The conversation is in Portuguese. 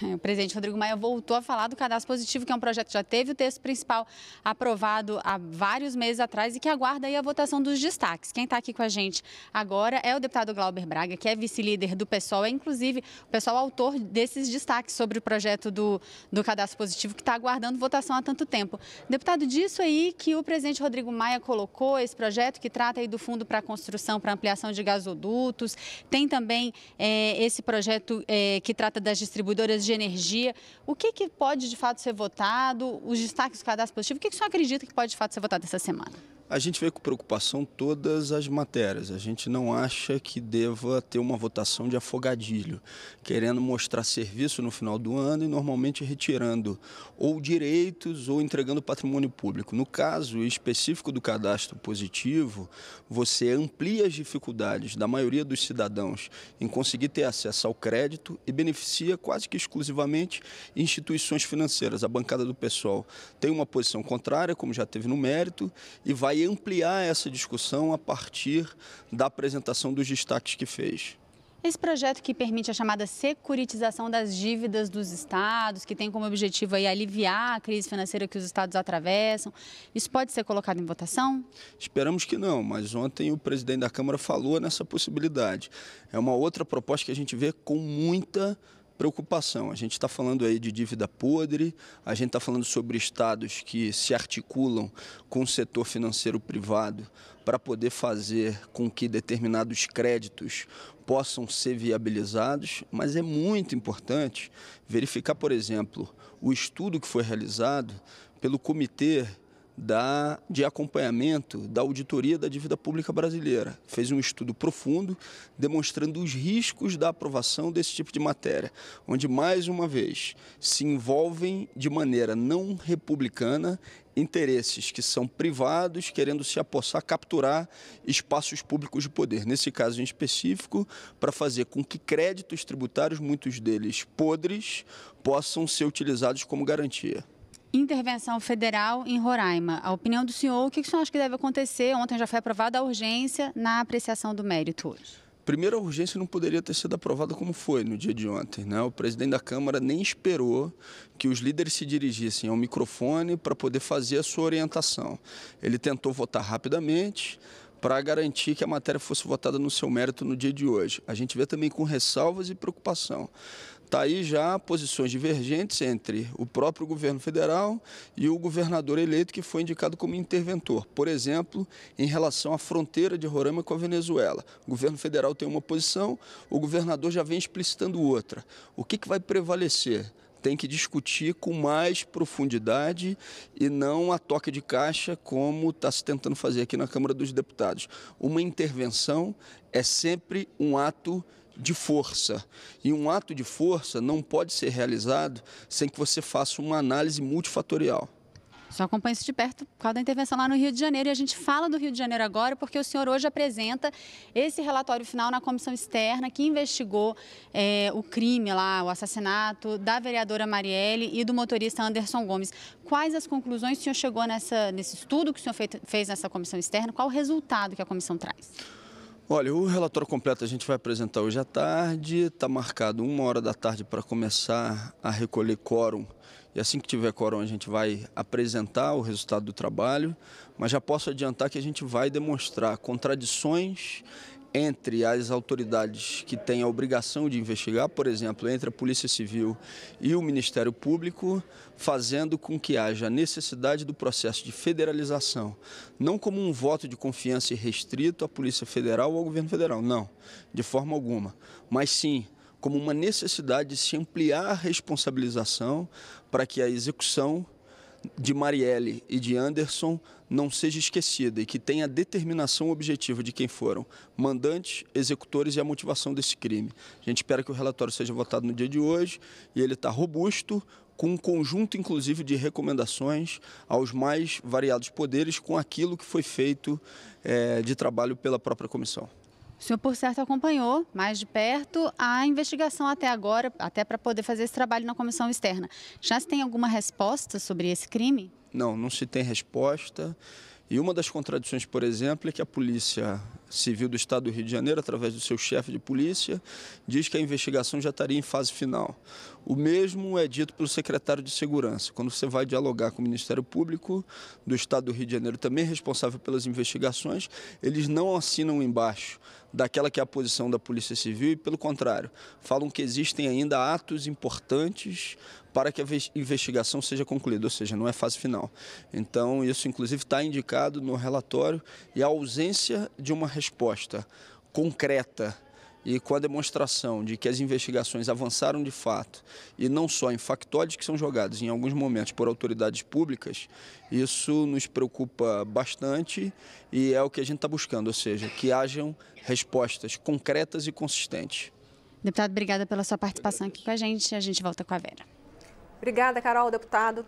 O presidente Rodrigo Maia voltou a falar do cadastro positivo, que é um projeto que já teve o texto principal aprovado há vários meses atrás e que aguarda aí a votação dos destaques. Quem está aqui com a gente agora é o deputado Glauber Braga, que é vice-líder do PSOL, é inclusive o PSOL autor desses destaques sobre o projeto do cadastro positivo, que está aguardando votação há tanto tempo. Deputado, disso aí que o presidente Rodrigo Maia colocou, esse projeto que trata aí do fundo para construção, para ampliação de gasodutos, tem também esse projeto que trata das distribuidoras de energia. O que pode de fato ser votado? Os destaques do cadastro positivo, o que o senhor acredita que pode de fato ser votado essa semana? A gente vê com preocupação todas as matérias. A gente não acha que deva ter uma votação de afogadilho, querendo mostrar serviço no final do ano e normalmente retirando ou direitos ou entregando patrimônio público. No caso específico do cadastro positivo, você amplia as dificuldades da maioria dos cidadãos em conseguir ter acesso ao crédito e beneficia quase que exclusivamente instituições financeiras. A bancada do PSOL tem uma posição contrária, como já teve no mérito, e vai ampliar essa discussão a partir da apresentação dos destaques que fez. Esse projeto que permite a chamada securitização das dívidas dos estados, que tem como objetivo aí aliviar a crise financeira que os estados atravessam, isso pode ser colocado em votação? Esperamos que não, mas ontem o presidente da Câmara falou nessa possibilidade. É uma outra proposta que a gente vê com muita preocupação. A gente está falando aí de dívida podre, a gente está falando sobre estados que se articulam com o setor financeiro privado para poder fazer com que determinados créditos possam ser viabilizados, mas é muito importante verificar, por exemplo, o estudo que foi realizado pelo Comitê de acompanhamento da auditoria da dívida pública brasileira. Fez um estudo profundo demonstrando os riscos da aprovação desse tipo de matéria, onde, mais uma vez, se envolvem de maneira não republicana interesses que são privados, querendo se apossar, capturar espaços públicos de poder. Nesse caso em específico, para fazer com que créditos tributários, muitos deles podres, possam ser utilizados como garantia. Intervenção federal em Roraima. A opinião do senhor, o que o senhor acha que deve acontecer? Ontem já foi aprovada a urgência na apreciação do mérito hoje. Primeiro, a urgência não poderia ter sido aprovada como foi no dia de ontem, né? O presidente da Câmara nem esperou que os líderes se dirigissem ao microfone para poder fazer a sua orientação. Ele tentou votar rapidamente para garantir que a matéria fosse votada no seu mérito no dia de hoje. A gente vê também com ressalvas e preocupação. Está aí já posições divergentes entre o próprio governo federal e o governador eleito que foi indicado como interventor. Por exemplo, em relação à fronteira de Roraima com a Venezuela. O governo federal tem uma posição, o governador já vem explicitando outra. O que vai prevalecer? Tem que discutir com mais profundidade e não a toque de caixa, como está se tentando fazer aqui na Câmara dos Deputados. Uma intervenção é sempre um ato de força. E um ato de força não pode ser realizado sem que você faça uma análise multifatorial. Só acompanha isso de perto por causa da intervenção lá no Rio de Janeiro. E a gente fala do Rio de Janeiro agora porque o senhor hoje apresenta esse relatório final na comissão externa que investigou o crime lá, o assassinato da vereadora Marielle e do motorista Anderson Gomes. Quais as conclusões o senhor chegou nesse estudo que o senhor fez nessa comissão externa? Qual o resultado que a comissão traz? Olha, o relatório completo a gente vai apresentar hoje à tarde, está marcado 1h da tarde para começar a recolher quórum. E assim que tiver quórum a gente vai apresentar o resultado do trabalho, mas já posso adiantar que a gente vai demonstrar contradições entre as autoridades que têm a obrigação de investigar, por exemplo, entre a Polícia Civil e o Ministério Público, fazendo com que haja necessidade do processo de federalização, não como um voto de confiança irrestrito à Polícia Federal ou ao Governo Federal, não, de forma alguma, mas sim como uma necessidade de se ampliar a responsabilização para que a execução de Marielle e de Anderson não seja esquecida e que tenha a determinação objetiva de quem foram mandantes, executores e a motivação desse crime. A gente espera que o relatório seja votado no dia de hoje e ele está robusto, com um conjunto, inclusive, de recomendações aos mais variados poderes com aquilo que foi feito de trabalho pela própria comissão. O senhor, por certo, acompanhou mais de perto a investigação até agora, até para poder fazer esse trabalho na comissão externa. Já se tem alguma resposta sobre esse crime? Não se tem resposta. E uma das contradições, por exemplo, é que a polícia Civil do Estado do Rio de Janeiro, através do seu chefe de polícia, diz que a investigação já estaria em fase final. O mesmo é dito pelo secretário de Segurança. Quando você vai dialogar com o Ministério Público do Estado do Rio de Janeiro, também responsável pelas investigações, eles não assinam embaixo daquela que é a posição da Polícia Civil e, pelo contrário, falam que existem ainda atos importantes para que a investigação seja concluída, ou seja, não é fase final. Então, isso inclusive está indicado no relatório e a ausência de uma resposta concreta e com a demonstração de que as investigações avançaram de fato e não só em factóides que são jogados em alguns momentos por autoridades públicas, isso nos preocupa bastante e é o que a gente está buscando, ou seja, que hajam respostas concretas e consistentes. Deputado, obrigada pela sua participação aqui com a gente volta com a Vera. Obrigada, Carol, deputado.